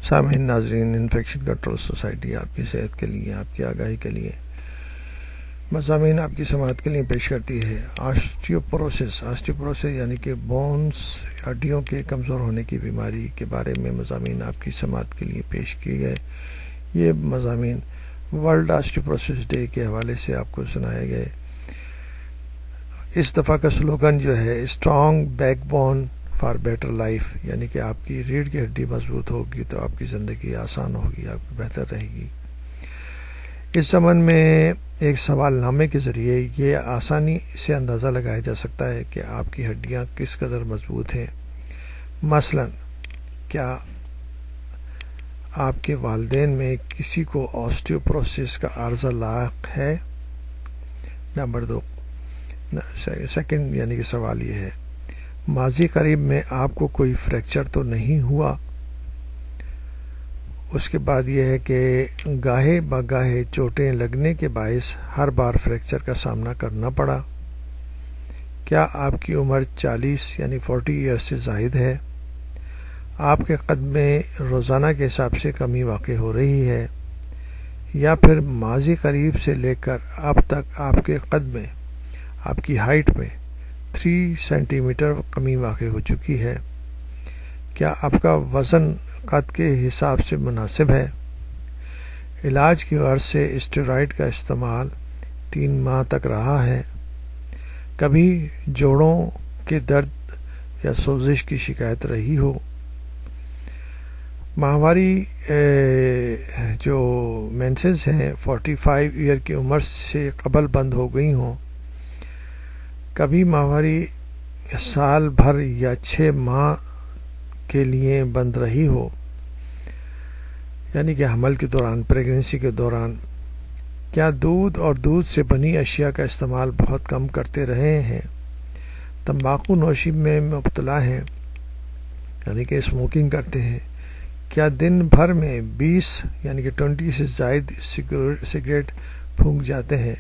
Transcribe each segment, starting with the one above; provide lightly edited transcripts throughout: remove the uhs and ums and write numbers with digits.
سامعین ناظرین، infection control society آپ کی صحت کے لیے، آپ کی آگاہی کے لیے مضامین آپ کی سماعت کے لیے پیش کرتی ہے۔ آسٹیوپروسس یعنی کہ بونز، ہڈیوں کے کمزور ہونے کی بیماری کے بارے میں مضامین آپ کی سماعت کے لیے پیش کیے گئے۔ یہ مضامین ورلڈ آسٹیوپروسس ڈے کے حوالے سے آپ کو سنائے گئے۔ اس دفعہ کا سلوگن جو ہے strong back bone for better life, یعنی کہ آپ کی ریڑھ کی ہڈی مضبوط ہوگی تو آپ کی زندگی آسان ہوگی، آپ کی بہتر رہے گی۔ اس ضمن میں ایک سوال نامے کے ذریعے یہ آسانی سے اندازہ لگایا جا سکتا ہے کہ آپ کی ہڈیاں کس قدر مضبوط ہیں۔ مثلا کیا آپ کے والدین میں کسی کو آسٹیوپروسس کا عارضہ لاحق ہے؟ نمبر 2 سیکنڈ یعنی کہ سوال یہ ہے، ماضی قریب میں آپ کو کوئی فریکچر تو نہیں ہوا؟ اس کے بعد یہ ہے کہ گاہے بگاہے چوٹیں لگنے کے باعث ہر بار فریکچر کا سامنا کرنا پڑا؟ کیا آپ کی عمر 40 یعنی 40 ایئرس سے زائد ہے؟ آپ کے قد میں روزانہ کے حساب سے کمی واقع ہو رہی ہے؟ یا پھر ماضی قریب سے لے کر اب تک آپ کے قد میں، آپ کی ہائٹ میں 3 سینٹی میٹر کمی واقع ہو چکی ہے؟ کیا آپ کا وزن قد کے حساب سے مناسب ہے؟ علاج کی غرض سے اسٹیرائڈ کا استعمال 3 ماہ تک رہا ہے؟ کبھی جوڑوں کے درد یا سوزش کی شکایت رہی ہو؟ ماہواری جو مینسز ہیں 45 ایئر کی عمر سے قبل بند ہو گئی ہوں؟ کبھی ماہواری سال بھر یا 6 ماہ کے لیے بند رہی ہو، یعنی کہ حمل کے دوران، پریگننسی کے دوران؟ کیا دودھ اور دودھ سے بنی اشیاء کا استعمال بہت کم کرتے رہے ہیں؟ تمباکو نوشی میں مبتلا ہیں، یعنی کہ اسموکنگ کرتے ہیں؟ کیا دن بھر میں 20 یعنی کہ 20 سے زائد سگریٹ پھونک جاتے ہیں؟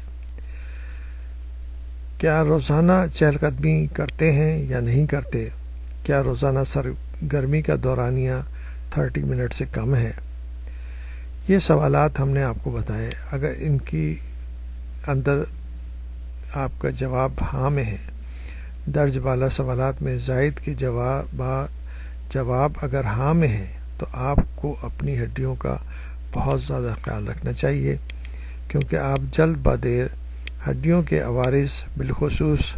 کیا روزانہ چہل قدمی کرتے ہیں یا نہیں کرتے؟ کیا روزانہ سرگرمی کا دورانیہ 30 منٹ سے کم ہے؟ یہ سوالات ہم نے آپ کو بتائے۔ اگر ان کی اندر آپ کا جواب ہاں میں ہے، درج بالا سوالات میں زائد کے جواب اگر ہاں میں ہے تو آپ کو اپنی ہڈیوں کا بہت زیادہ خیال رکھنا چاہیے، کیونکہ آپ جلد بدیر ہڈیوں کے عوارض بالخصوص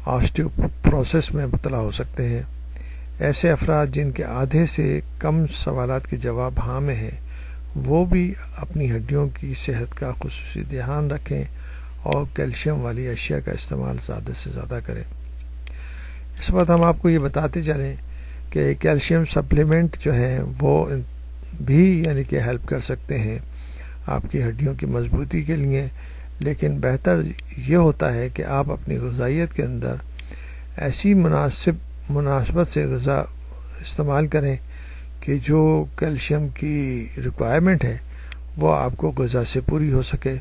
آسٹیوپروسس میں مبتلا ہو سکتے ہیں۔ ایسے افراد جن کے آدھے سے کم سوالات کے جواب ہاں میں ہیں، وہ بھی اپنی ہڈیوں کی صحت کا خصوصی دھیان رکھیں اور کیلشیم والی اشیاء کا استعمال زیادہ سے زیادہ کریں۔ اس وقت ہم آپ کو یہ بتاتے چلیں کہ کیلشیم سپلیمنٹ جو ہیں وہ بھی یعنی کہ ہیلپ کر سکتے ہیں آپ کی ہڈیوں کی مضبوطی کے لیے، لیکن بہتر یہ ہوتا ہے کہ آپ اپنی غذائیت کے اندر ایسی مناسبت سے غذا استعمال کریں کہ جو کیلشیم کی ریکوائرمنٹ ہے وہ آپ کو غذا سے پوری ہو سکے،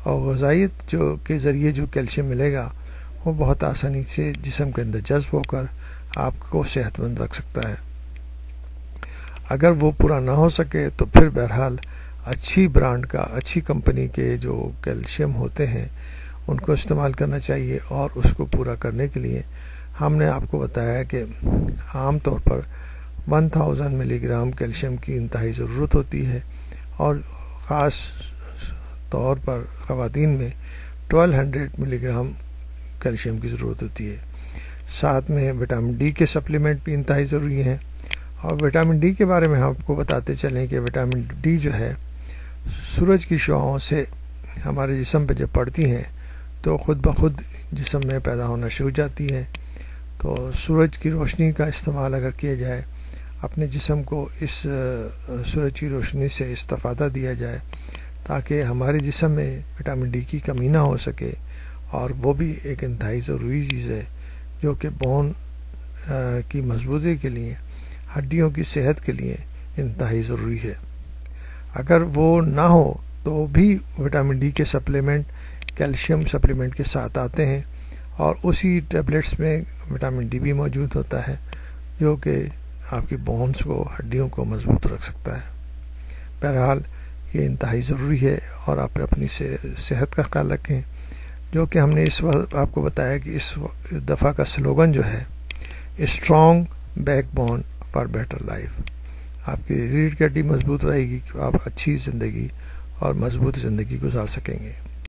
اور غذائیت جو کے ذریعے جو کیلشیم ملے گا وہ بہت آسانی سے جسم کے اندر جذب ہو کر آپ کو صحت مند رکھ سکتا ہے۔ اگر وہ پورا نہ ہو سکے تو پھر بہرحال اچھی برانڈ کا، اچھی کمپنی کے جو کیلشیم ہوتے ہیں ان کو استعمال کرنا چاہیے، اور اس کو پورا کرنے کے لیے ہم نے آپ کو بتایا کہ عام طور پر 1000 ملی گرام کیلشیم کی انتہائی ضرورت ہوتی ہے، اور خاص طور پر خواتین میں 1200 ملی گرام کیلشیم کی ضرورت ہوتی ہے۔ ساتھ میں وٹامن ڈی کے سپلیمنٹ بھی انتہائی ضروری ہیں، اور وٹامن ڈی کے بارے میں ہم آپ کو بتاتے چلیں کہ وٹامن ڈی جو ہے سورج کی شعاؤں سے ہمارے جسم پہ جب پڑتی ہیں تو خود بخود جسم میں پیدا ہونا شروع ہو جاتی ہے۔ تو سورج کی روشنی کا استعمال اگر کیا جائے، اپنے جسم کو اس سورج کی روشنی سے استفادہ دیا جائے تاکہ ہمارے جسم میں وٹامن ڈی کی کمی نہ ہو سکے، اور وہ بھی ایک انتہائی ضروری چیز ہے جو کہ بون کی مضبوطی کے لیے، ہڈیوں کی صحت کے لیے انتہائی ضروری ہے۔ اگر وہ نہ ہو تو بھی وٹامن ڈی کے سپلیمنٹ کیلشیم سپلیمنٹ کے ساتھ آتے ہیں، اور اسی ٹیبلٹس میں وٹامن ڈی بھی موجود ہوتا ہے جو کہ آپ کی بونس کو، ہڈیوں کو مضبوط رکھ سکتا ہے۔ بہرحال یہ انتہائی ضروری ہے، اور آپ اپنی صحت کا خیال رکھیں، جو کہ ہم نے اس وقت آپ کو بتایا کہ اس دفعہ کا سلوگن جو ہے strong back bone for better life. آپ کی ریڑھ کی ہڈی مضبوط رہے گی کہ آپ اچھی زندگی اور مضبوط زندگی گزار سکیں گے۔